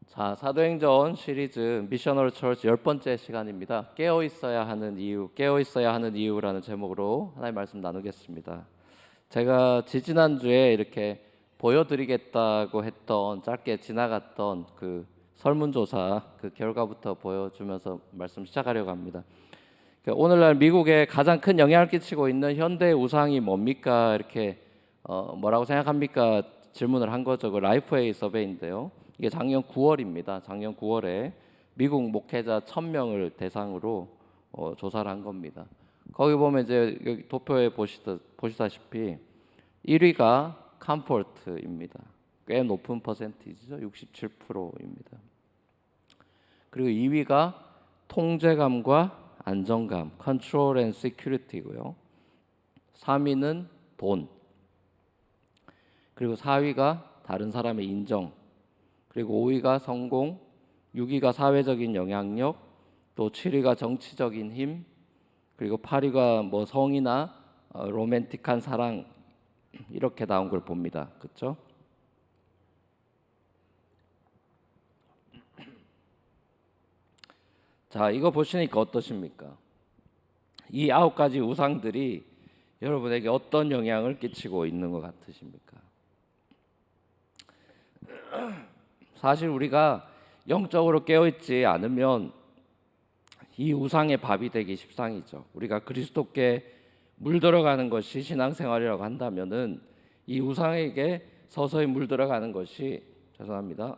자, 사도행전 시리즈 미셔너리 처치 10번째 시간입니다. 깨어 있어야 하는 이유, 깨어 있어야 하는 이유라는 제목으로 하나님 말씀 나누겠습니다. 제가 지지난주에 이렇게 보여드리겠다고 했던 짧게 지나갔던 그 설문조사 그 결과부터 보여주면서 말씀 시작하려고 합니다. 오늘날 미국에 가장 큰 영향을 끼치고 있는 현대 우상이 뭡니까? 이렇게 뭐라고 생각합니까? 질문을 한 거죠. 그 라이프웨이 서베이인데요. 이게 작년 9월입니다. 작년 9월에 미국 목회자 1,000명을 대상으로 조사를 한 겁니다. 거기 보면 이제 여기 도표에 보시다시피 1위가 컴포트입니다. 꽤 높은 퍼센티지죠. 67%입니다. 그리고 2위가 통제감과 안정감, 컨트롤 앤 시큐리티고요. 3위는 돈. 그리고 4위가 다른 사람의 인정. 그리고 5위가 성공, 6위가 사회적인 영향력, 또 7위가 정치적인 힘, 그리고 8위가 뭐 성이나 로맨틱한 사랑 이렇게 나온 걸 봅니다. 그렇죠? 자, 이거 보시니까 어떠십니까? 이 9가지 우상들이 여러분에게 어떤 영향을 끼치고 있는 것 같으십니까? 사실 우리가 영적으로 깨어있지 않으면 이 우상의 밥이 되기 십상이죠. 우리가 그리스도께 물들어가는 것이 신앙생활이라고 한다면은 이 우상에게 서서히 물들어가는 것이 죄송합니다.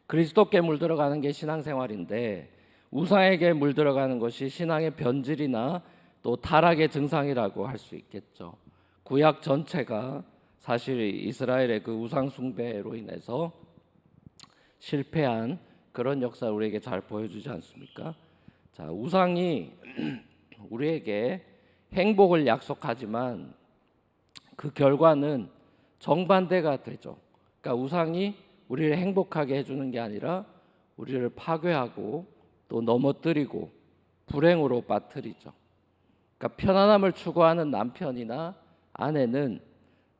그리스도께 물들어가는 게 신앙생활인데 우상에게 물들어가는 것이 신앙의 변질이나 또 타락의 증상이라고 할 수 있겠죠. 구약 전체가 사실 이스라엘의 그 우상 숭배로 인해서 실패한 그런 역사를 우리에게 잘 보여주지 않습니까? 자, 우상이 우리에게 행복을 약속하지만 그 결과는 정반대가 되죠. 그러니까 우상이 우리를 행복하게 해주는 게 아니라 우리를 파괴하고 또 넘어뜨리고 불행으로 빠뜨리죠. 그러니까 편안함을 추구하는 남편이나 아내는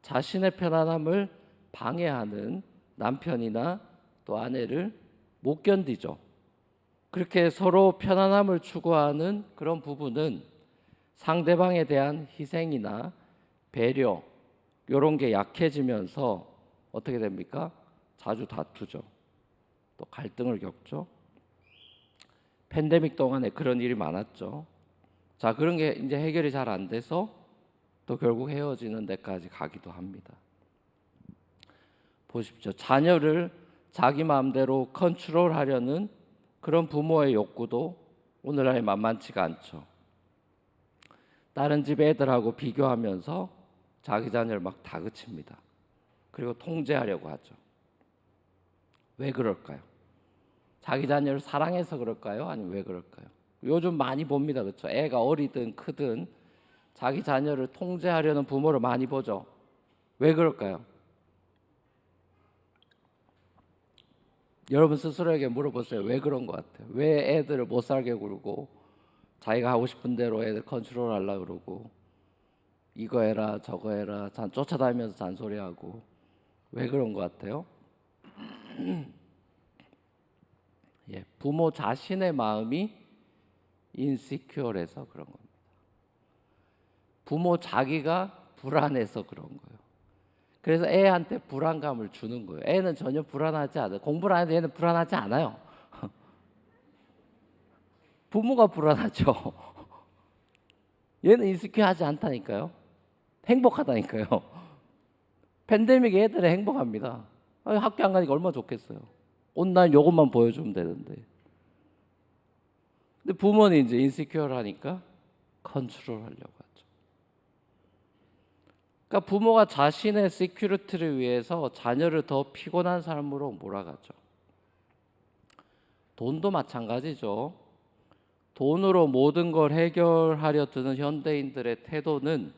자신의 편안함을 방해하는 남편이나 또 아내를 못 견디죠. 그렇게 서로 편안함을 추구하는 그런 부부는 상대방에 대한 희생이나 배려 이런 게 약해지면서 어떻게 됩니까? 자주 다투죠. 또 갈등을 겪죠. 팬데믹 동안에 그런 일이 많았죠. 자, 그런 게 이제 해결이 잘 안 돼서 또 결국 헤어지는 데까지 가기도 합니다. 보십시오. 자녀를 자기 마음대로 컨트롤하려는 그런 부모의 욕구도 오늘날에 만만치가 않죠. 다른 집 애들하고 비교하면서 자기 자녀를 막 다그칩니다. 그리고 통제하려고 하죠. 왜 그럴까요? 자기 자녀를 사랑해서 그럴까요? 아니면 왜 그럴까요? 요즘 많이 봅니다. 그렇죠? 애가 어리든 크든 자기 자녀를 통제하려는 부모를 많이 보죠. 왜 그럴까요? 여러분 스스로에게 물어보세요. 왜 그런 것 같아요? 왜 애들을 못 살게 굴고 자기가 하고 싶은 대로 애들 컨트롤하려고 그러고 이거 해라 저거 해라 쫓아다니면서 잔소리하고 왜 그런 것 같아요? 예, 부모 자신의 마음이 인시큐어해서 그런 겁니다. 부모 자기가 불안해서 그런 거예요. 그래서 애한테 불안감을 주는 거예요. 애는 전혀 불안하지 않아요. 공부를 하는데 애는 불안하지 않아요. 부모가 불안하죠. 얘는 인시큐어하지 않다니까요. 행복하다니까요. 팬데믹에 애들은 행복합니다. 학교 안 가니까 얼마나 좋겠어요. 온라인 요것만 보여주면 되는데. 근데 부모는 이제 인시큐어를 하니까 컨트롤하려고 하죠. 그러니까 부모가 자신의 시큐리티를 위해서 자녀를 더 피곤한 삶으로 몰아가죠. 돈도 마찬가지죠. 돈으로 모든 걸 해결하려 드는 현대인들의 태도는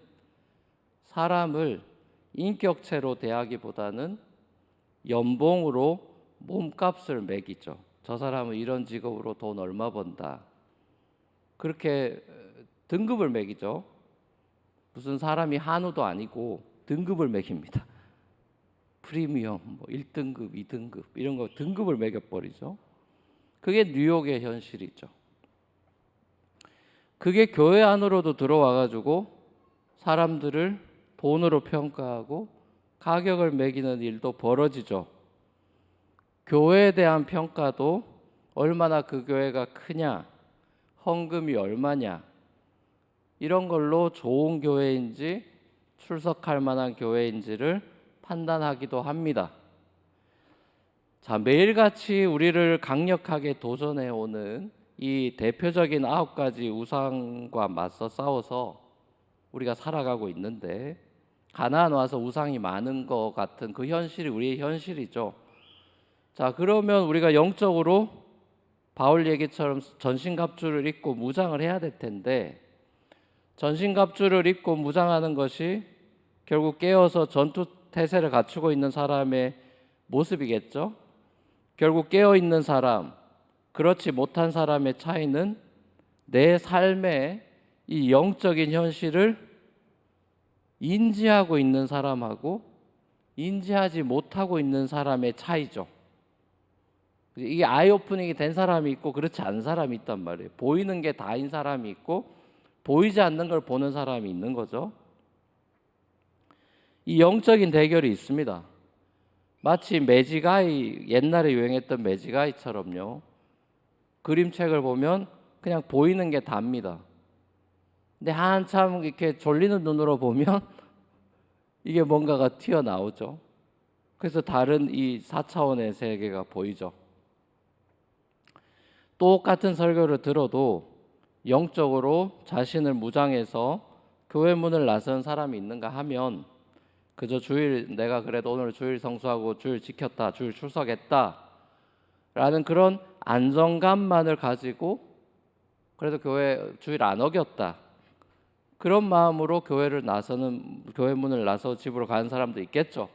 사람을 인격체로 대하기보다는 연봉으로 몸값을 매기죠. 저 사람은 이런 직업으로 돈 얼마 번다. 그렇게 등급을 매기죠. 무슨 사람이 한우도 아니고 등급을 매깁니다. 프리미엄, 뭐 1등급, 2등급 이런 거 등급을 매겨버리죠. 그게 뉴욕의 현실이죠. 그게 교회 안으로도 들어와가지고 사람들을 돈으로 평가하고 가격을 매기는 일도 벌어지죠. 교회에 대한 평가도 얼마나 그 교회가 크냐, 헌금이 얼마냐, 이런 걸로 좋은 교회인지 출석할 만한 교회인지를 판단하기도 합니다. 자, 매일같이 우리를 강력하게 도전해 오는 이 대표적인 9가지 우상과 맞서 싸워서 우리가 살아가고 있는데, 가나안 와서 우상이 많은 것 같은 그 현실이 우리의 현실이죠. 자, 그러면 우리가 영적으로 바울 얘기처럼 전신갑주를 입고 무장을 해야 될 텐데, 전신갑주를 입고 무장하는 것이 결국 깨어서 전투 태세를 갖추고 있는 사람의 모습이겠죠. 결국 깨어있는 사람, 그렇지 못한 사람의 차이는 내 삶의 이 영적인 현실을 인지하고 있는 사람하고 인지하지 못하고 있는 사람의 차이죠. 이게 아이 오프닝이 된 사람이 있고 그렇지 않은 사람이 있단 말이에요. 보이는 게 다인 사람이 있고 보이지 않는 걸 보는 사람이 있는 거죠. 이 영적인 대결이 있습니다. 마치 매지가이, 옛날에 유행했던 매지가이처럼요. 그림책을 보면 그냥 보이는 게 답니다. 근데 한참 이렇게 졸리는 눈으로 보면 이게 뭔가가 튀어나오죠. 그래서 다른 이 4차원의 세계가 보이죠. 똑같은 설교를 들어도 영적으로 자신을 무장해서 교회 문을 나선 사람이 있는가 하면 그저 주일, 내가 그래도 오늘 주일 성수하고 주일 지켰다, 주일 출석했다 라는 그런 안정감만을 가지고 그래도 교회 주일 안 어겼다, 그런 마음으로 교회 문을 나서 집으로 가는 사람도 있겠죠.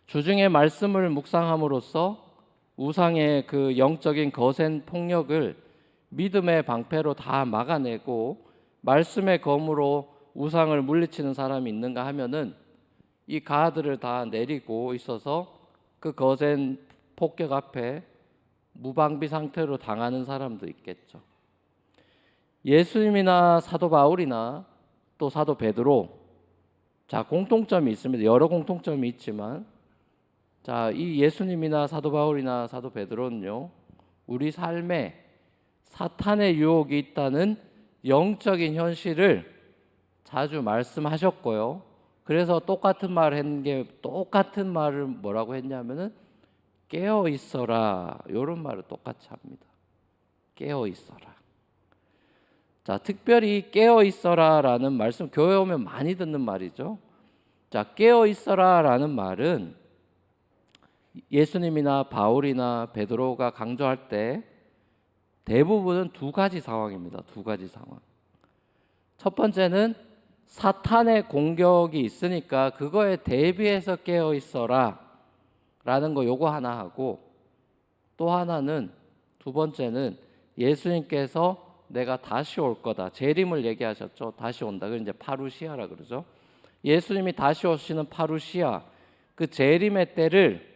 주중에 말씀을 묵상함으로써 우상의 그 영적인 거센 폭력을 믿음의 방패로 다 막아내고 말씀의 검으로 우상을 물리치는 사람이 있는가 하면은 이 가드를 다 내리고 있어서 그 거센 폭격 앞에 무방비 상태로 당하는 사람도 있겠죠. 예수님이나 사도 바울이나 또 사도 베드로, 자, 공통점이 있습니다. 여러 공통점이 있지만, 자, 이 예수님이나 사도 바울이나 사도 베드로는요, 우리 삶에 사탄의 유혹이 있다는 영적인 현실을 자주 말씀하셨고요. 그래서 똑같은 말을 했는 게, 똑같은 말을 뭐라고 했냐면은 깨어 있어라, 이런 말을 똑같이 합니다. 깨어 있어라. 자, 특별히 깨어 있어라라는 말씀, 교회 오면 많이 듣는 말이죠. 자, 깨어 있어라라는 말은 예수님이나 바울이나 베드로가 강조할 때 대부분은 두 가지 상황입니다. 두 가지 상황. 첫 번째는 사탄의 공격이 있으니까 그거에 대비해서 깨어 있어라 라는 거, 요거 하나 하고, 또 하나는, 두 번째는 예수님께서 내가 다시 올 거다, 재림을 얘기하셨죠. 다시 온다. 그걸 이제 파루시아라 그러죠. 예수님이 다시 오시는 파루시아, 그 재림의 때를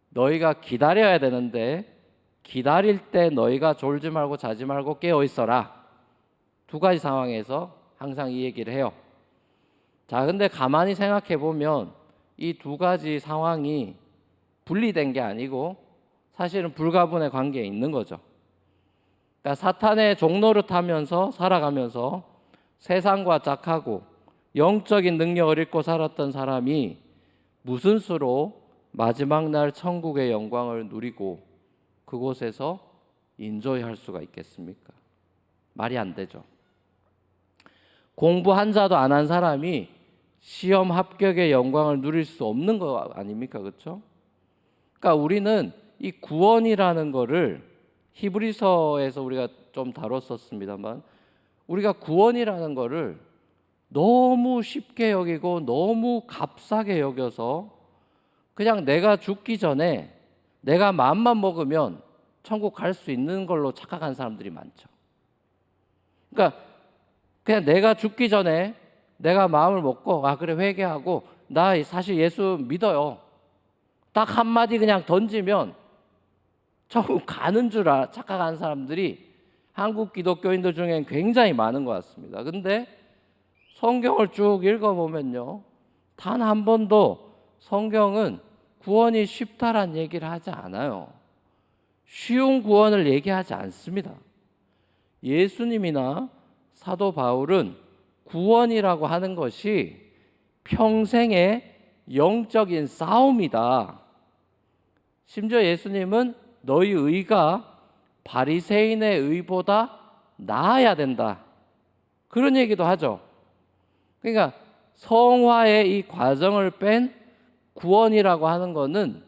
너희가 기다려야 되는데, 기다릴 때 너희가 졸지 말고 자지 말고 깨어 있어라. 두 가지 상황에서 항상 이 얘기를 해요. 자, 근데 가만히 생각해 보면 이 두 가지 상황이 분리된 게 아니고 사실은 불가분의 관계에 있는 거죠. 그러니까 사탄의 종노릇하면서 살아가면서 세상과 짝하고 영적인 능력을 잃고 살았던 사람이 무슨 수로 마지막 날 천국의 영광을 누리고 그곳에서 인조이할 수가 있겠습니까? 말이 안 되죠. 공부 한 자도 안 한 사람이 시험 합격의 영광을 누릴 수 없는 거 아닙니까? 그렇죠? 그러니까 우리는 이 구원이라는 거를 히브리서에서 우리가 좀 다뤘었습니다만, 우리가 구원이라는 거를 너무 쉽게 여기고 너무 값싸게 여겨서 그냥 내가 죽기 전에 내가 마음만 먹으면 천국 갈 수 있는 걸로 착각한 사람들이 많죠. 그러니까 그냥 내가 죽기 전에 내가 마음을 먹고 아 그래 회개하고 나 사실 예수 믿어요. 딱 한마디 그냥 던지면 천국 가는 줄 착각하는 사람들이 한국 기독교인들 중엔 굉장히 많은 것 같습니다. 근데 성경을 쭉 읽어보면요, 단 한 번도 성경은 구원이 쉽다란 얘기를 하지 않아요. 쉬운 구원을 얘기하지 않습니다. 예수님이나 사도 바울은 구원이라고 하는 것이 평생의 영적인 싸움이다. 심지어 예수님은 너희 의가 바리새인의 의보다 나아야 된다. 그런 얘기도 하죠. 그러니까 성화의 이 과정을 뺀 구원이라고 하는 것은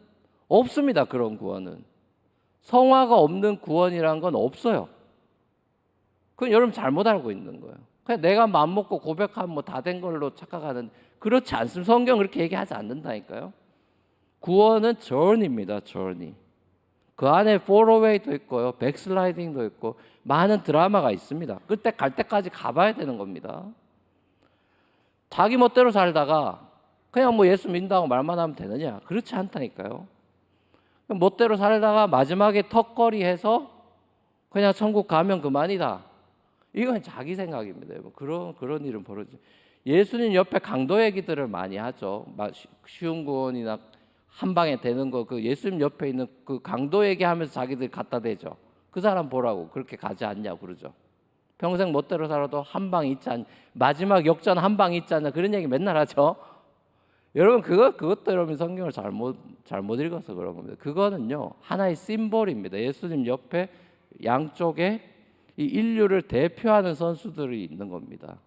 없습니다. 그런 구원은. 성화가 없는 구원이라는 건 없어요. 그건 여러분 잘못 알고 있는 거예요. 그냥 내가 마음먹고 고백하면 뭐 다 된 걸로 착각하는, 그렇지 않습니다. 성경 그렇게 얘기하지 않는다니까요. 구원은 journey입니다. journey. 그 안에 follow-away도 있고요, 백슬라이딩도 있고 많은 드라마가 있습니다. 그때 갈 때까지 가봐야 되는 겁니다. 자기 멋대로 살다가 그냥 뭐 예수 믿는다고 말만 하면 되느냐? 그렇지 않다니까요. 멋대로 살다가 마지막에 턱걸이해서 그냥 천국 가면 그만이다. 이건 자기 생각입니다. 그런 일은 벌어지. 예수님 옆에 강도 얘기들을 많이 하죠. 쉬운 구원이나 한 방에 되는 거, 그 예수님 옆에 있는 그 강도 얘기하면서 자기들 갖다 대죠. 그 사람 보라고 그렇게 가지 않냐 그러죠. 평생 멋대로 살아도 한 방 있지 않냐, 마지막 역전 한 방 있지 않냐, 그런 얘기 맨날 하죠. 여러분 그것도 여러분 성경을 잘못 읽어서 그런 겁니다. 그거는요 하나의 심볼입니다. 예수님 옆에 양쪽에 이 인류를 대표하는 선수들이 있는 겁니다.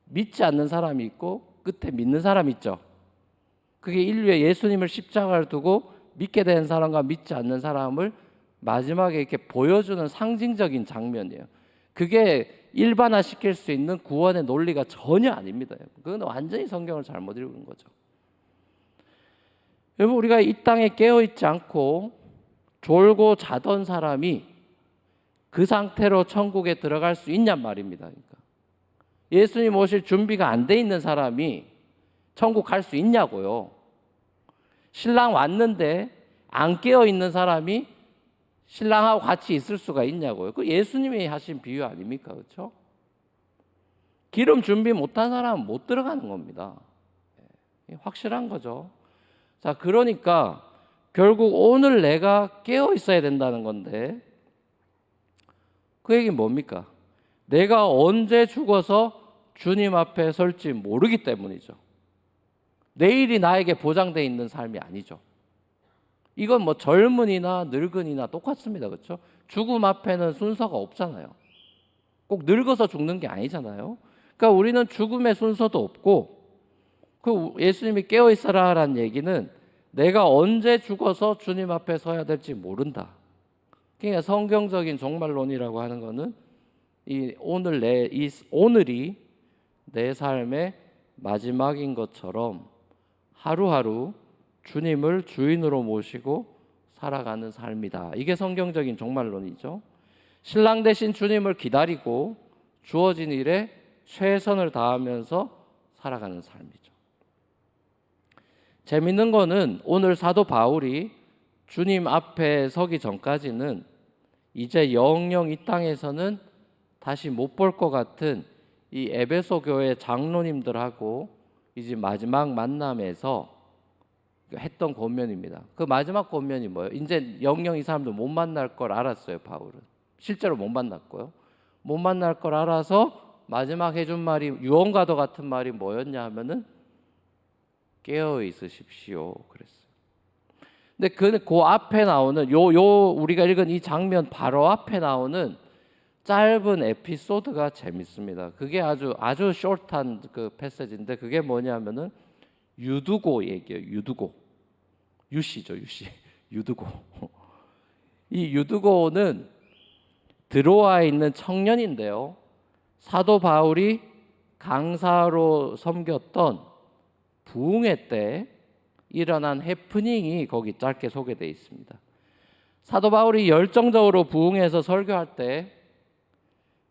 믿지 않는 사람이 있고 끝에 믿는 사람이 있죠. 그게 인류의 예수님을 십자가를 두고 믿게 된 사람과 믿지 않는 사람을 마지막에 이렇게 보여주는 상징적인 장면이에요. 그게 일반화시킬 수 있는 구원의 논리가 전혀 아닙니다. 그건 완전히 성경을 잘못 읽은 거죠. 여러분, 우리가 이 땅에 깨어있지 않고 졸고 자던 사람이 그 상태로 천국에 들어갈 수 있냔 말입니다. 그러니까 예수님 오실 준비가 안 돼 있는 사람이 천국 갈 수 있냐고요. 신랑 왔는데 안 깨어 있는 사람이 신랑하고 같이 있을 수가 있냐고요. 그 예수님이 하신 비유 아닙니까? 그렇죠? 기름 준비 못한 사람은 못 들어가는 겁니다. 확실한 거죠. 자, 그러니까 결국 오늘 내가 깨어 있어야 된다는 건데, 그 얘기는 뭡니까? 내가 언제 죽어서 주님 앞에 설지 모르기 때문이죠. 내일이 나에게 보장되어 있는 삶이 아니죠. 이건 뭐 젊은이나 늙은이나 똑같습니다. 그렇죠? 죽음 앞에는 순서가 없잖아요. 꼭 늙어서 죽는 게 아니잖아요. 그러니까 우리는 죽음의 순서도 없고, 그 예수님이 깨어 있어라라는 얘기는 내가 언제 죽어서 주님 앞에 서야 될지 모른다. 그러니까 성경적인 종말론이라고 하는 거는 오늘이 내 삶의 마지막인 것처럼 하루하루 주님을 주인으로 모시고 살아가는 삶이다. 이게 성경적인 종말론이죠. 신랑 되신 주님을 기다리고 주어진 일에 최선을 다하면서 살아가는 삶이죠. 재밌는 거는 오늘 사도 바울이 주님 앞에 서기 전까지는 이제 영영 이 땅에서는 다시 못 볼 것 같은 이 에베소 교회 장로님들하고 이제 마지막 만남에서 했던 권면입니다. 그 마지막 권면이 뭐예요? 이제 영영 이 사람들 못 만날 걸 알았어요. 바울은 실제로 못 만났고요. 못 만날 걸 알아서 마지막 해준 말이 유언과도 같은 말이 뭐였냐 하면은 깨어 있으십시오 그랬어요. 근데 그 앞에 나오는 우리가 읽은 이 장면 바로 앞에 나오는 짧은 에피소드가 재밌습니다. 그게 아주 숏한 그 패세지인데, 그게 뭐냐면은 유두고 얘기예요. 유씨죠. 유두고. 이 유두고는 드로아에 있는 청년인데요, 사도 바울이 강사로 섬겼던 부흥회 때 일어난 해프닝이 거기 짧게 소개되어 있습니다. 사도 바울이 열정적으로 부흥회에서 설교할 때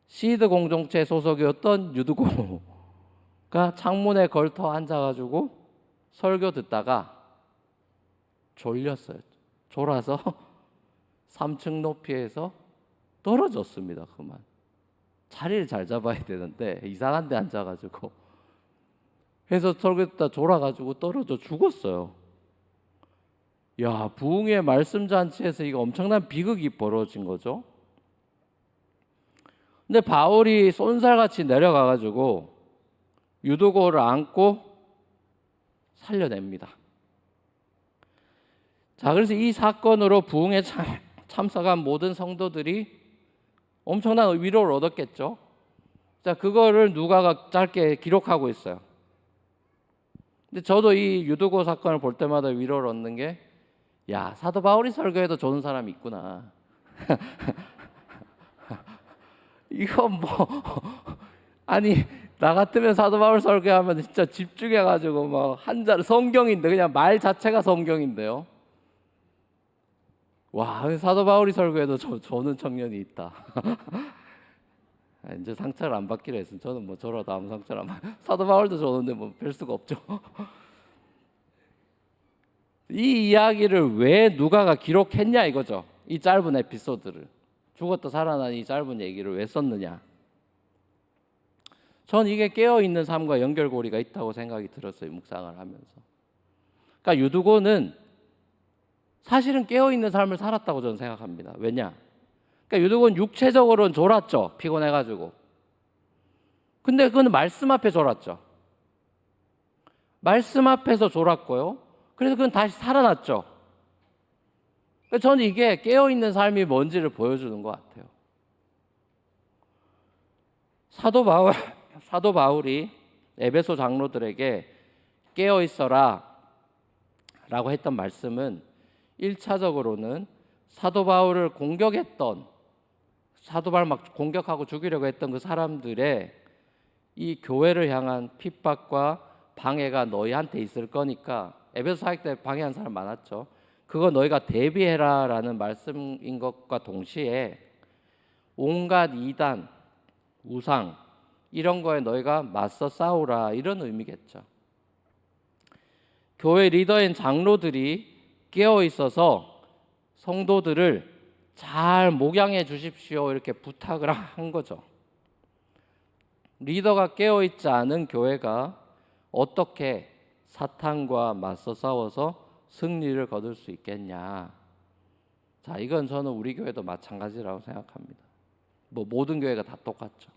시드 공동체 소속이었던 유두고가 창문에 걸터 앉아가지고 설교 듣다가 졸렸어요. 졸아서 3층 높이에서 떨어졌습니다. 그만. 자리를 잘 잡아야 되는데 이상한 데 앉아가지고 해서 설교 듣다 졸아가지고 떨어져 죽었어요. 야, 부흥회 말씀 잔치에서 이거 엄청난 비극이 벌어진 거죠. 근데 바울이 쏜살같이 내려가가지고 유도고를 안고 살려냅니다. 자, 그래서 이 사건으로 부흥에 참석한 모든 성도들이 엄청난 위로를 얻었겠죠. 자, 그거를 누가가 짧게 기록하고 있어요. 근데 저도 이 유도고 사건을 볼 때마다 위로를 얻는 게, 야, 사도 바울이 설교해도 좋은 사람이 있구나. 이건 뭐 아니, 나 같으면 사도 바울 설교하면 진짜 집중해가지고 막 한자로 성경인데 그냥 말 자체가 성경인데요. 와, 사도 바울이 설교해도 저는 청년이 있다. 이제 상처를 안 받기로 했으면 저는 뭐 저라도 아무 상처를 안 받. 사도 바울도 저는데 뭐 별 수가 없죠. 이 이야기를 왜 누가가 기록했냐 이거죠. 이 짧은 에피소드를, 죽었다 살아난 이 짧은 얘기를 왜 썼느냐. 전 이게 깨어있는 삶과 연결고리가 있다고 생각이 들었어요. 묵상을 하면서. 그러니까 유두고는 사실은 깨어있는 삶을 살았다고 저는 생각합니다. 왜냐? 그러니까 유두고는 육체적으로는 졸았죠. 피곤해가지고. 근데 그건 말씀 앞에 졸았죠. 말씀 앞에서 졸았고요. 그래서 그건 다시 살아났죠. 그러니까 저는 이게 깨어있는 삶이 뭔지를 보여주는 것 같아요. 사도 바울이 에베소 장로들에게 깨어있어라 라고 했던 말씀은 1차적으로는 사도 바울을 공격했던, 사도 바울 막 공격하고 죽이려고 했던 그 사람들의 이 교회를 향한 핍박과 방해가 너희한테 있을 거니까, 에베소 사역 때 방해한 사람 많았죠. 그거 너희가 대비해라 라는 말씀인 것과 동시에 온갖 이단, 우상 이런 거에 너희가 맞서 싸우라, 이런 의미겠죠. 교회 리더인 장로들이 깨어 있어서 성도들을 잘 목양해 주십시오 이렇게 부탁을 한 거죠. 리더가 깨어 있지 않은 교회가 어떻게 사탄과 맞서 싸워서 승리를 거둘 수 있겠냐. 자, 이건 저는 우리 교회도 마찬가지라고 생각합니다. 뭐 모든 교회가 다 똑같죠.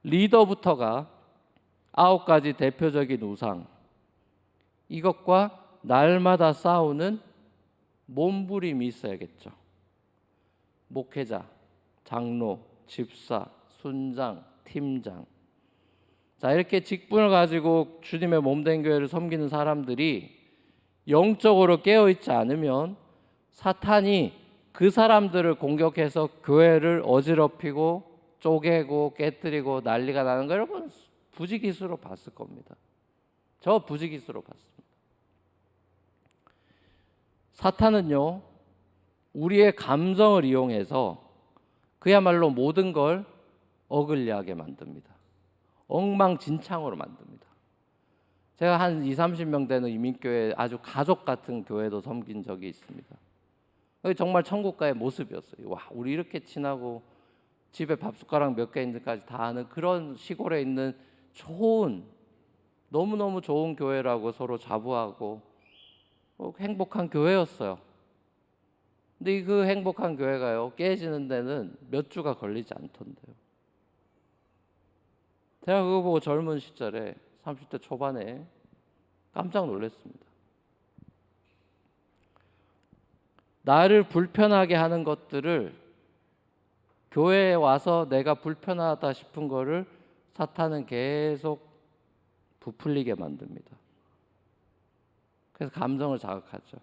리더부터가 9가지 대표적인 우상, 이것과 날마다 싸우는 몸부림이 있어야겠죠. 목회자, 장로, 집사, 순장, 팀장. 자, 이렇게 직분을 가지고 주님의 몸된 교회를 섬기는 사람들이 영적으로 깨어있지 않으면 사탄이 그 사람들을 공격해서 교회를 어지럽히고 쪼개고 깨뜨리고 난리가 나는 거 여러분 부지기수로 봤을 겁니다. 저 부지기수로 봤습니다. 사탄은요, 우리의 감정을 이용해서 그야말로 모든 걸 어글리하게 만듭니다. 엉망진창으로 만듭니다. 제가 한 20-30명 되는 이민교회 아주 가족 같은 교회도 섬긴 적이 있습니다. 정말 천국가의 모습이었어요. 와, 우리 이렇게 친하고 집에 밥숟가락 몇 개 있는지까지 다 아는 그런 시골에 있는 좋은, 너무너무 좋은 교회라고 서로 자부하고 행복한 교회였어요. 근데 그 행복한 교회가요, 깨지는 데는 몇 주가 걸리지 않던데요. 제가 그거 보고 젊은 시절에 30대 초반에 깜짝 놀랐습니다. 나를 불편하게 하는 것들을, 교회에 와서 내가 불편하다 싶은 거를 사탄은 계속 부풀리게 만듭니다. 그래서 감정을 자극하죠.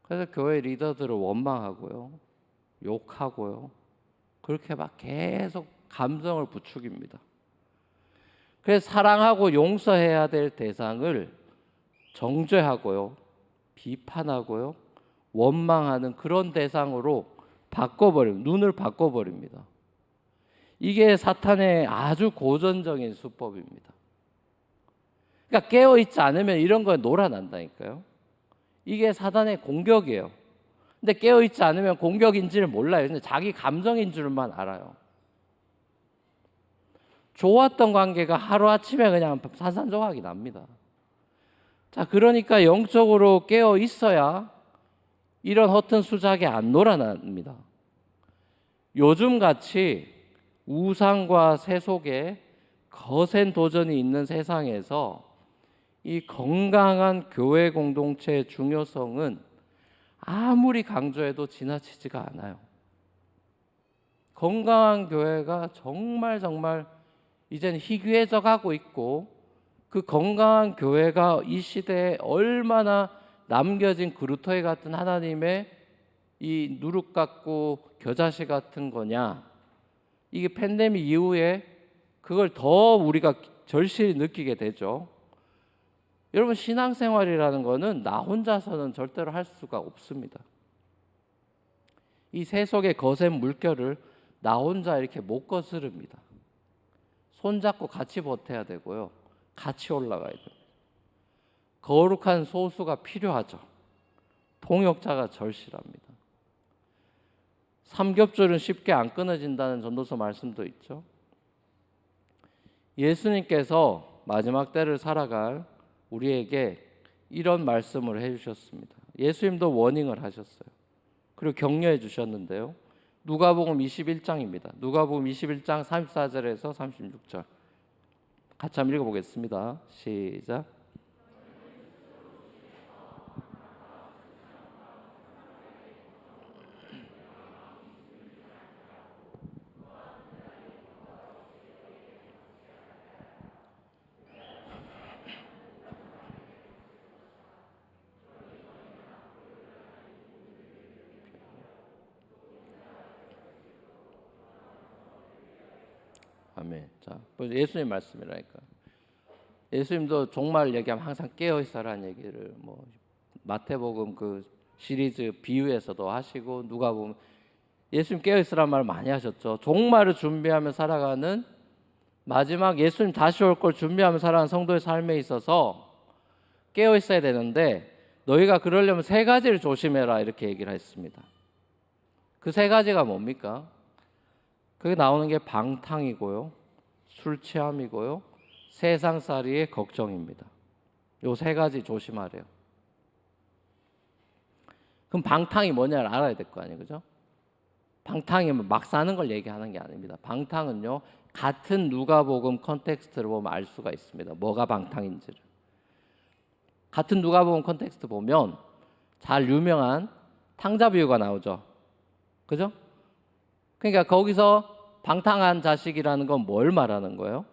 그래서 교회 리더들을 원망하고요, 욕하고요, 그렇게 막 계속 감정을 부추깁니다. 그래서 사랑하고 용서해야 될 대상을 정죄하고요, 비판하고요, 원망하는 그런 대상으로 바꿔버립니다. 눈을 바꿔버립니다. 이게 사탄의 아주 고전적인 수법입니다. 그러니까 깨어있지 않으면 이런 거에 놀아난다니까요. 이게 사탄의 공격이에요. 근데 깨어있지 않으면 공격인지를 몰라요. 근데 자기 감정인 줄만 알아요. 좋았던 관계가 하루아침에 그냥 산산조각이 납니다. 자, 그러니까 영적으로 깨어 있어야 이런 허튼 수작에 안 놀아납니다. 요즘같이 우상과 세속에 거센 도전이 있는 세상에서 이 건강한 교회 공동체의 중요성은 아무리 강조해도 지나치지가 않아요. 건강한 교회가 정말 이제는 희귀해져 가고 있고, 그 건강한 교회가 이 시대에 얼마나 남겨진 그루터기 같은 하나님의 이 누룩 같고 겨자씨 같은 거냐, 이게 팬데믹 이후에 그걸 더 우리가 절실히 느끼게 되죠. 여러분, 신앙생활이라는 거는 나 혼자서는 절대로 할 수가 없습니다. 이 세속의 거센 물결을 나 혼자 이렇게 못 거스릅니다. 손잡고 같이 버텨야 되고요, 같이 올라가야 됩니다. 거룩한 소수가 필요하죠. 통역자가 절실합니다. 삼겹줄은 쉽게 안 끊어진다는 전도서 말씀도 있죠. 예수님께서 마지막 때를 살아갈 우리에게 이런 말씀을 해주셨습니다. 예수님도 워닝을 하셨어요. 그리고 격려해 주셨는데요. 누가복음 21장입니다. 누가복음 21장 34절에서 36절 같이 한번 읽어보겠습니다. 시작. 아멘. 자, 예수님 말씀이라니까. 예수님도 종말 얘기하면 항상 깨어 있어라는 얘기를 뭐 마태복음 그 시리즈 비유에서도 하시고, 누가 보면 예수님 깨어 있으란 말 많이 하셨죠. 종말을 준비하며 살아가는, 마지막 예수님 다시 올 걸 준비하며 살아가는 성도의 삶에 있어서 깨어 있어야 되는데, 너희가 그러려면 세 가지를 조심해라 이렇게 얘기를 했습니다. 그 세 가지가 뭡니까? 그게 나오는 게 방탕이고요, 술 취함이고요, 세상살이의 걱정입니다. 요 세 가지 조심하래요. 그럼 방탕이 뭐냐를 알아야 될 거 아니에요, 그죠? 방탕이면 막 사는 걸 얘기하는 게 아닙니다. 방탕은요, 같은 누가복음 컨텍스트를 보면 알 수가 있습니다. 뭐가 방탕인지를. 같은 누가복음 컨텍스트 보면 잘 유명한 탕자 비유가 나오죠, 그죠? 그러니까 거기서 방탕한 자식이라는 건 뭘 말하는 거예요?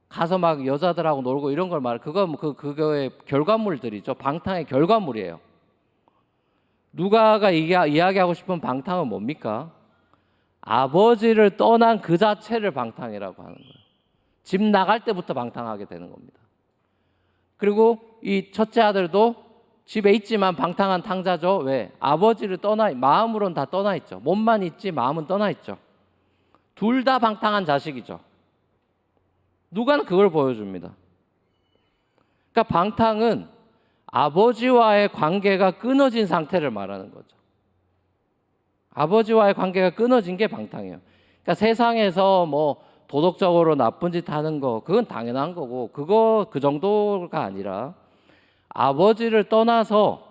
가서 막 여자들하고 놀고 이런 걸 말해. 그거의 결과물들이죠. 방탕의 결과물이에요. 누가가 이야기하고 싶은 방탕은 뭡니까? 아버지를 떠난 그 자체를 방탕이라고 하는 거예요. 집 나갈 때부터 방탕하게 되는 겁니다. 그리고 이 첫째 아들도 집에 있지만 방탕한 탕자죠. 왜? 아버지를 마음으로는 다 떠나 있죠. 몸만 있지 마음은 떠나 있죠. 둘 다 방탕한 자식이죠. 누가는 그걸 보여줍니다. 그러니까 방탕은 아버지와의 관계가 끊어진 상태를 말하는 거죠. 아버지와의 관계가 끊어진 게 방탕이에요. 그러니까 세상에서 뭐 도덕적으로 나쁜 짓 하는 거, 그건 당연한 거고, 그 정도가 아니라 아버지를 떠나서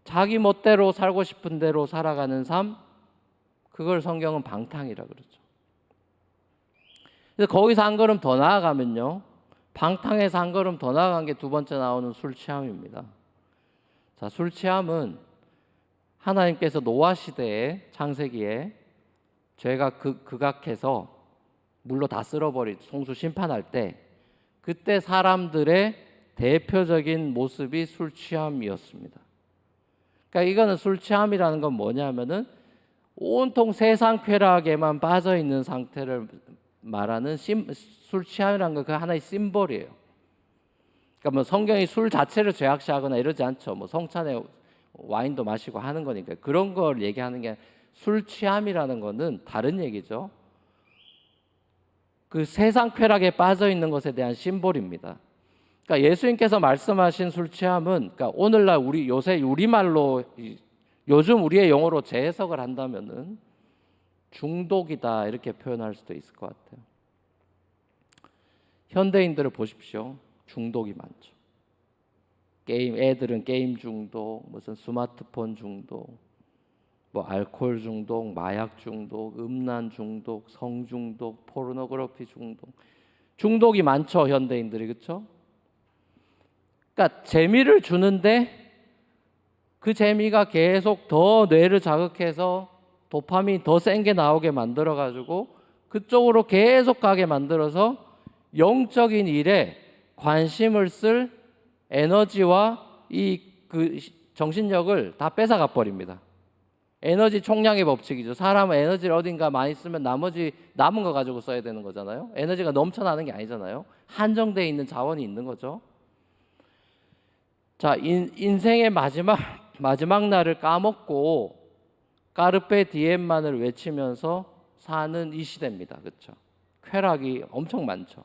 자기 멋대로 살고 싶은 대로 살아가는 삶, 그걸 성경은 방탕이라 그러죠. 그래서 거기서 한 걸음 더 나아가면요, 방탕에서 한 걸음 더 나아간 게 두 번째 나오는 술 취함입니다. 자, 술 취함은 하나님께서 노아 시대에, 창세기에 죄가 극악해서 물로 다 쓸어버린 홍수 심판할 때, 그때 사람들의 대표적인 모습이 술 취함이었습니다. 그러니까 이거는 술 취함이라는 건 뭐냐면은 온통 세상 쾌락에만 빠져 있는 상태를 말하는 술 취함이라는 건 그 하나의 심볼이에요. 그러니까 뭐 성경이 술 자체를 죄악시하거나 이러지 않죠. 뭐 성찬에 와인도 마시고 하는 거니까 그런 걸 얘기하는 게, 술 취함이라는 거는 다른 얘기죠. 그 세상 쾌락에 빠져 있는 것에 대한 심볼입니다. 그러니까 예수님께서 말씀하신 술 취함은, 그러니까 오늘날 우리 요새 우리말로 요즘 우리의 용어로 재해석을 한다면은 중독이다 이렇게 표현할 수도 있을 것 같아요. 현대인들을 보십시오. 중독이 많죠. 애들은 게임 중독, 무슨 스마트폰 중독, 뭐 알코올 중독, 마약 중독, 음란 중독, 성 중독, 포르노그래피 중독. 중독이 많죠, 현대인들이. 그렇죠? 그러니까 재미를 주는데 그 재미가 계속 더 뇌를 자극해서 도파민 더 센 게 나오게 만들어 가지고 그쪽으로 계속 가게 만들어서 영적인 일에 관심을 쓸 에너지와 그 정신력을 다 뺏어가 버립니다. 에너지 총량의 법칙이죠. 사람은 에너지를 어딘가 많이 쓰면 나머지 남은 거 가지고 써야 되는 거잖아요. 에너지가 넘쳐나는 게 아니잖아요. 한정되어 있는 자원이 있는 거죠. 자, 인생의 마지막 날을 까먹고 까르페 디엠만을 외치면서 사는 이 시대입니다. 그렇죠? 쾌락이 엄청 많죠.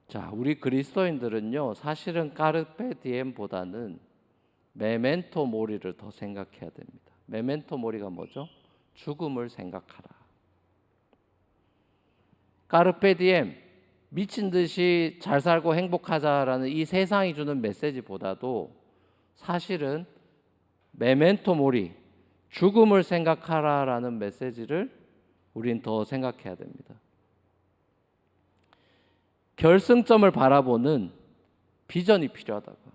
자, 우리 그리스도인들은요, 사실은 까르페 디엠보다는 메멘토 모리를 더 생각해야 됩니다. 메멘토 모리가 뭐죠? 죽음을 생각하라. 까르페 디엠, 미친 듯이 잘 살고 행복하자라는 이 세상이 주는 메시지보다도 사실은 메멘토 모리, 죽음을 생각하라라는 메시지를 우린 더 생각해야 됩니다. 결승점을 바라보는 비전이 필요하다고요.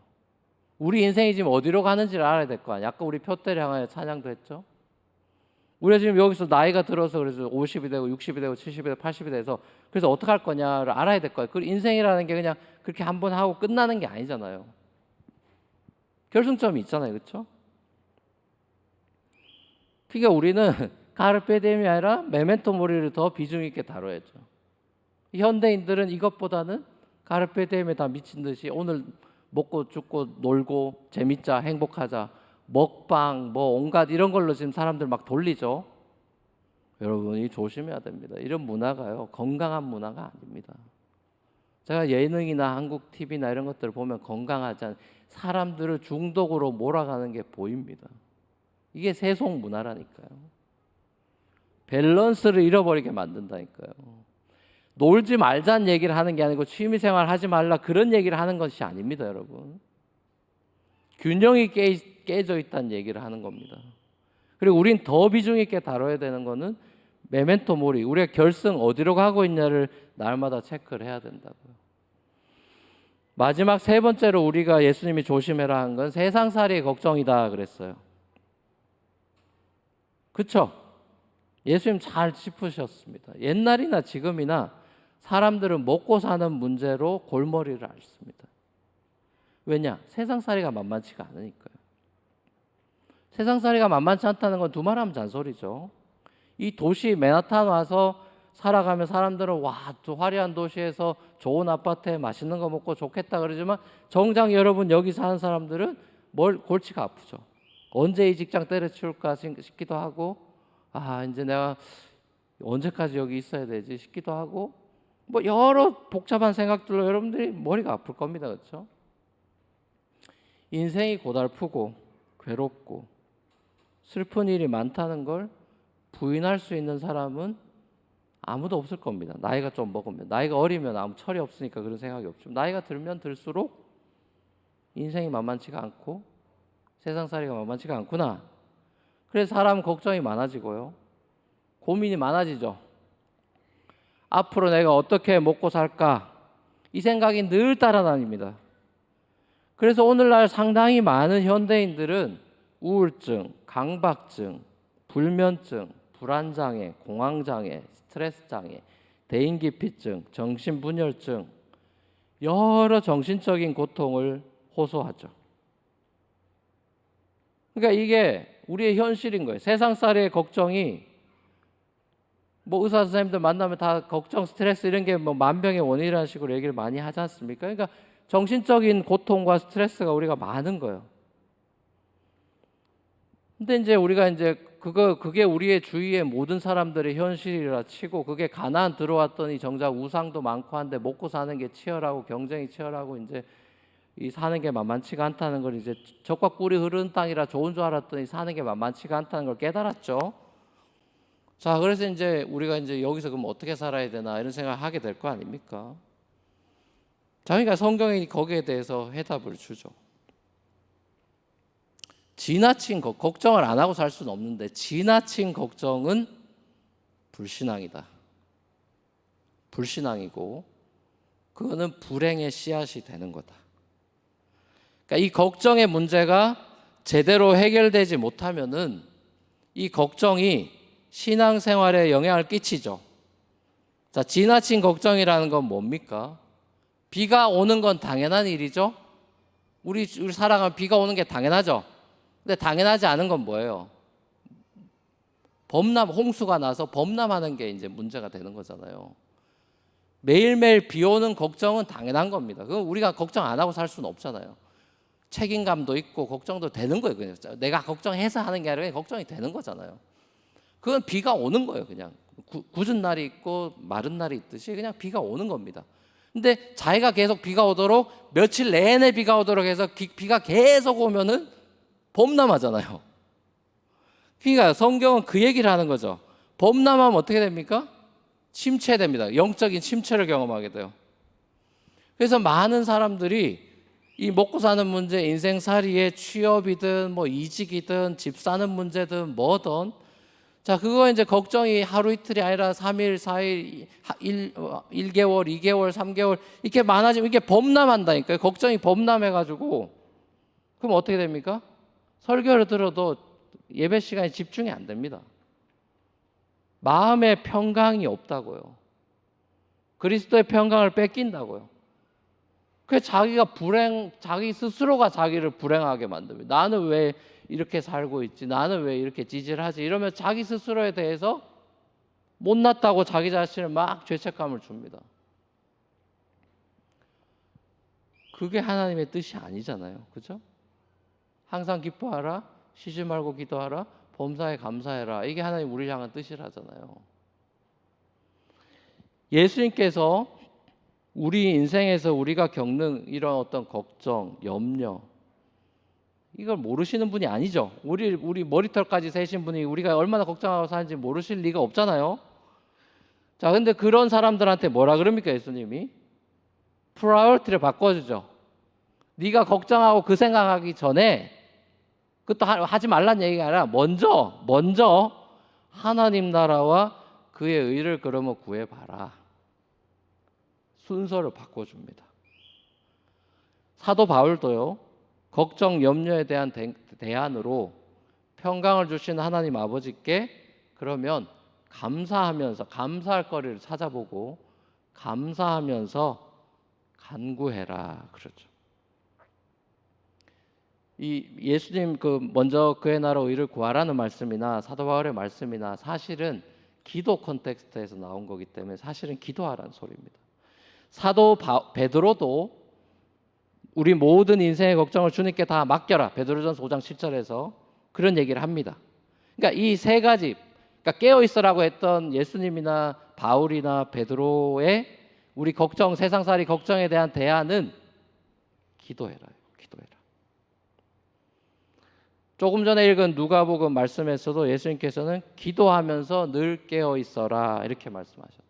우리 인생이 지금 어디로 가는지를 알아야 될 거 아니에요. 아까 우리 표대를 향하여 찬양도 했죠. 우리가 지금 여기서 나이가 들어서 그래서 50이 되고 60이 되고 70이 되고 80이 돼서 그래서 어떻게 할 거냐를 알아야 될 거예요. 그 인생이라는 게 그냥 그렇게 한번 하고 끝나는 게 아니잖아요. 결승점이 있잖아요. 그렇죠? 그러니까 우리는 카르페 디엠이 아니라 메멘토 모리를 더 비중 있게 다뤄야죠. 현대인들은 이것보다는 카르페 디엠에 다 미친 듯이 오늘 먹고 죽고 놀고 재밌자 행복하자 먹방 뭐 온갖 이런 걸로 지금 사람들 막 돌리죠. 여러분이 조심해야 됩니다. 이런 문화가요 건강한 문화가 아닙니다. 제가 예능이나 한국 TV나 이런 것들을 보면 건강하지 않은 사람들을 중독으로 몰아가는 게 보입니다. 이게 세속 문화라니까요. 밸런스를 잃어버리게 만든다니까요. 놀지 말자는 얘기를 하는 게 아니고 취미생활 하지 말라 그런 얘기를 하는 것이 아닙니다, 여러분. 균형이 깨져 있다는 얘기를 하는 겁니다. 그리고 우린 더 비중 있게 다뤄야 되는 거는 메멘토 모리, 우리가 결승 어디로 가고 있냐를 날마다 체크를 해야 된다고요. 마지막 세 번째로 우리가 예수님이 조심해라 한 건 세상살이의 걱정이다 그랬어요. 그렇죠? 예수님 잘 짚으셨습니다. 옛날이나 지금이나 사람들은 먹고 사는 문제로 골머리를 앓습니다. 왜냐? 세상살이가 만만치가 않으니까요. 세상살이가 만만치 않다는 건 두말하면 잔소리죠. 이 도시 맨하탄 와서 살아가면 사람들은 와, 저 화려한 도시에서 좋은 아파트에 맛있는 거 먹고 좋겠다 그러지만 정작 여러분 여기 사는 사람들은 골치가 아프죠. 언제 이 직장 때려치울까 싶기도 하고 이제 내가 언제까지 여기 있어야 되지 싶기도 하고 뭐 여러 복잡한 생각들로 여러분들이 머리가 아플 겁니다. 그렇죠? 인생이 고달프고 괴롭고 슬픈 일이 많다는 걸 부인할 수 있는 사람은 아무도 없을 겁니다. 나이가 좀 먹으면. 나이가 어리면 아무 철이 없으니까 그런 생각이 없죠. 나이가 들면 들수록 인생이 만만치가 않고 세상살이가 만만치가 않구나. 그래서 사람 걱정이 많아지고요. 고민이 많아지죠. 앞으로 내가 어떻게 먹고 살까? 이 생각이 늘 따라다닙니다. 그래서 오늘날 상당히 많은 현대인들은 우울증, 강박증, 불면증, 불안장애, 공황장애, 스트레스장애, 대인기피증, 정신분열증 여러 정신적인 고통을 호소하죠. 그러니까 이게 우리의 현실인 거예요. 세상살이의 걱정이 뭐 의사 선생님들 만나면 다 걱정, 스트레스 이런 게 뭐 만병의 원인이라는 식으로 얘기를 많이 하지 않습니까? 그러니까 정신적인 고통과 스트레스가 우리가 많은 거예요. 근데 이제 우리가 이제 그게 우리의 주위의 모든 사람들의 현실이라 치고, 그게 가나안 들어왔더니 정작 우상도 많고 한데 먹고 사는 게 치열하고 경쟁이 치열하고 이제 이 사는 게 만만치가 않다는 걸, 이제 적과 꿀이 흐르는 땅이라 좋은 줄 알았더니 사는 게 만만치가 않다는 걸 깨달았죠. 자, 그래서 이제 우리가 이제 여기서 그럼 어떻게 살아야 되나 이런 생각을 하게 될 거 아닙니까? 자, 그러니까 성경이 거기에 대해서 해답을 주죠. 지나친 걱정을 안 하고 살 수는 없는데, 지나친 걱정은 불신앙이다. 불신앙이고 그거는 불행의 씨앗이 되는 거다. 그러니까 이 걱정의 문제가 제대로 해결되지 못하면은 이 걱정이 신앙생활에 영향을 끼치죠. 자, 지나친 걱정이라는 건 뭡니까? 비가 오는 건 당연한 일이죠. 우리 살아가면 비가 오는 게 당연하죠. 근데 당연하지 않은 건 뭐예요? 홍수가 나서 범람하는 게 이제 문제가 되는 거잖아요. 매일매일 비 오는 걱정은 당연한 겁니다. 그건 우리가 걱정 안 하고 살 수는 없잖아요. 책임감도 있고 걱정도 되는 거예요. 그냥 내가 걱정해서 하는 게 아니라 그냥 걱정이 되는 거잖아요. 그건 비가 오는 거예요. 그냥 굳은 날이 있고 마른 날이 있듯이 그냥 비가 오는 겁니다. 근데 자기가 계속 비가 오도록, 며칠 내내 비가 오도록 해서 비가 계속 오면은 범람하잖아요. 그러니까 성경은 그 얘기를 하는 거죠. 범람하면 어떻게 됩니까? 침체됩니다. 영적인 침체를 경험하게 돼요. 그래서 많은 사람들이 이 먹고 사는 문제, 인생살이에 취업이든 뭐 이직이든 집 사는 문제든 뭐든, 자, 그거 이제 걱정이 하루 이틀이 아니라 3일, 4일, 1개월, 2개월, 3개월 이렇게 많아지면 이게 범람한다니까요. 걱정이 범람해가지고 그럼 어떻게 됩니까? 설교를 들어도 예배 시간에 집중이 안 됩니다. 마음의 평강이 없다고요. 그리스도의 평강을 뺏긴다고요. 그래서 자기 스스로가 자기를 불행하게 만듭니다. 나는 왜 이렇게 살고 있지? 나는 왜 이렇게 찌질하지? 이러면 자기 스스로에 대해서 못났다고 자기 자신을 막 죄책감을 줍니다. 그게 하나님의 뜻이 아니잖아요. 그죠? 항상 기뻐하라, 쉬지 말고 기도하라, 범사에 감사해라. 이게 하나님 우리를 향한 뜻이라잖아요. 예수님께서 우리 인생에서 우리가 겪는 이런 어떤 걱정, 염려, 이걸 모르시는 분이 아니죠. 우리 머리털까지 세신 분이 우리가 얼마나 걱정하고 사는지 모르실 리가 없잖아요. 자, 근데 그런 사람들한테 뭐라 그럽니까, 예수님이? 프라이어리티를 바꿔주죠. 네가 걱정하고 그 생각하기 전에, 그것도 하지 말란 얘기가 아니라 먼저 하나님 나라와 그의 의를 그러면 구해봐라. 순서를 바꿔줍니다. 사도 바울도요, 걱정, 염려에 대한 대안으로 평강을 주시는 하나님 아버지께 그러면 감사하면서, 감사할 거리를 찾아보고 감사하면서 간구해라 그러죠. 이 예수님 먼저 그의 나라 의를 구하라는 말씀이나 사도 바울의 말씀이나 사실은 기도 컨텍스트에서 나온 거기 때문에 사실은 기도하라는 소리입니다. 사도 베드로도 우리 모든 인생의 걱정을 주님께 다 맡겨라, 베드로전서 5장 7절에서 그런 얘기를 합니다. 그러니까 이 세 가지, 그러니까 깨어있어라고 했던 예수님이나 바울이나 베드로의 우리 걱정, 세상살이 걱정에 대한 대안은 기도해라. 기도해라. 조금 전에 읽은 누가복음 말씀에서도 예수님께서는 기도하면서 늘 깨어있어라 이렇게 말씀하셨죠.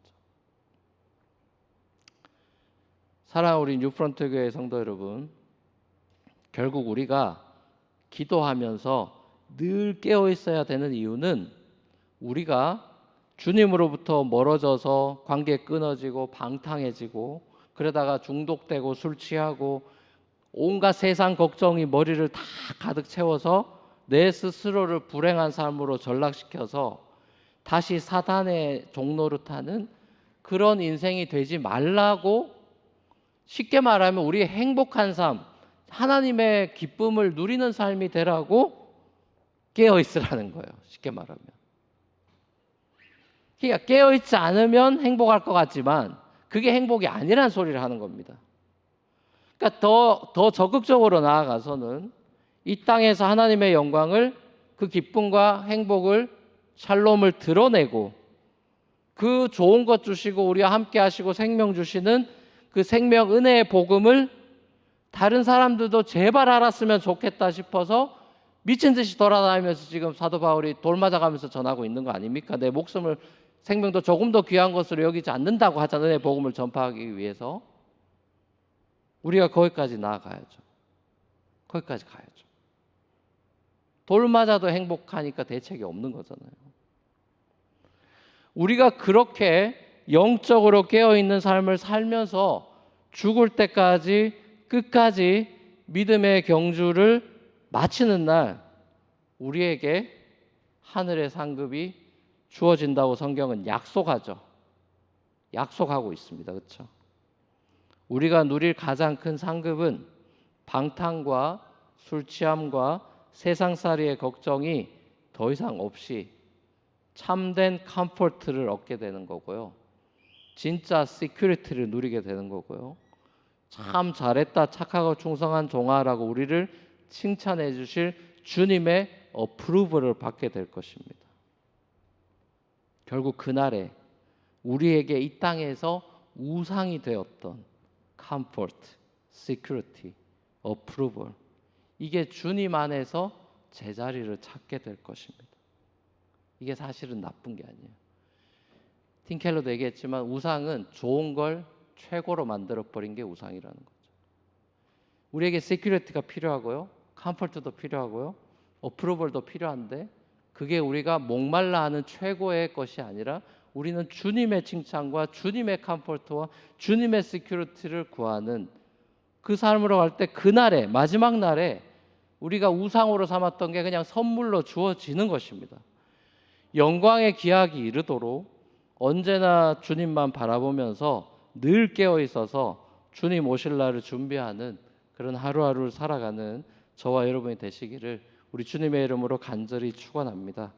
사랑하는 우리 뉴프런트 교회 성도 여러분, 결국 우리가 기도하면서 늘 깨어 있어야 되는 이유는 우리가 주님으로부터 멀어져서 관계 끊어지고 방탕해지고 그러다가 중독되고 술 취하고 온갖 세상 걱정이 머리를 다 가득 채워서 내 스스로를 불행한 삶으로 전락시켜서 다시 사단의 종노릇하는 그런 인생이 되지 말라고, 쉽게 말하면 우리의 행복한 삶, 하나님의 기쁨을 누리는 삶이 되라고 깨어있으라는 거예요. 쉽게 말하면. 그러니까 깨어있지 않으면 행복할 것 같지만 그게 행복이 아니란 소리를 하는 겁니다. 그러니까 더 적극적으로 나아가서는 이 땅에서 하나님의 영광을 그 기쁨과 행복을 샬롬을 드러내고 그 좋은 것 주시고 우리와 함께 하시고 생명 주시는 그 생명 은혜의 복음을 다른 사람들도 제발 알았으면 좋겠다 싶어서 미친 듯이 돌아다니면서 지금 사도 바울이 돌 맞아가면서 전하고 있는 거 아닙니까? 내 목숨을 생명도 조금 더 귀한 것으로 여기지 않는다고 하잖아요. 은혜의 복음을 전파하기 위해서 우리가 거기까지 나아가야죠. 거기까지 가야죠. 돌 맞아도 행복하니까 대책이 없는 거잖아요. 우리가 그렇게 영적으로 깨어있는 삶을 살면서 죽을 때까지 끝까지 믿음의 경주를 마치는 날 우리에게 하늘의 상급이 주어진다고 성경은 약속하죠. 약속하고 있습니다. 그렇죠? 우리가 누릴 가장 큰 상급은 방탕과 술 취함과 세상살이의 걱정이 더 이상 없이 참된 컴포트를 얻게 되는 거고요. 진짜 시큐리티를 누리게 되는 거고요. 참 잘했다, 착하고 충성한 종아라고 우리를 칭찬해 주실 주님의 어프루브를 받게 될 것입니다. 결국 그날에 우리에게 이 땅에서 우상이 되었던 컴포트, 시큐리티, 어프루벌, 이게 주님 안에서 제자리를 찾게 될 것입니다. 이게 사실은 나쁜 게 아니에요. 팀 켈러도 얘기했지만 우상은 좋은 걸 최고로 만들어버린 게 우상이라는 거죠. 우리에게 시큐리티가 필요하고요, 컴포트도 필요하고요, 어프로벌도 필요한데 그게 우리가 목말라 하는 최고의 것이 아니라 우리는 주님의 칭찬과 주님의 컴포트와 주님의 시큐리티를 구하는 그 삶으로 갈 때 그날에 마지막 날에 우리가 우상으로 삼았던 게 그냥 선물로 주어지는 것입니다. 영광의 기약이 이르도록 언제나 주님만 바라보면서 늘 깨어 있어서 주님 오실 날을 준비하는 그런 하루하루를 살아가는 저와 여러분이 되시기를 우리 주님의 이름으로 간절히 축원합니다.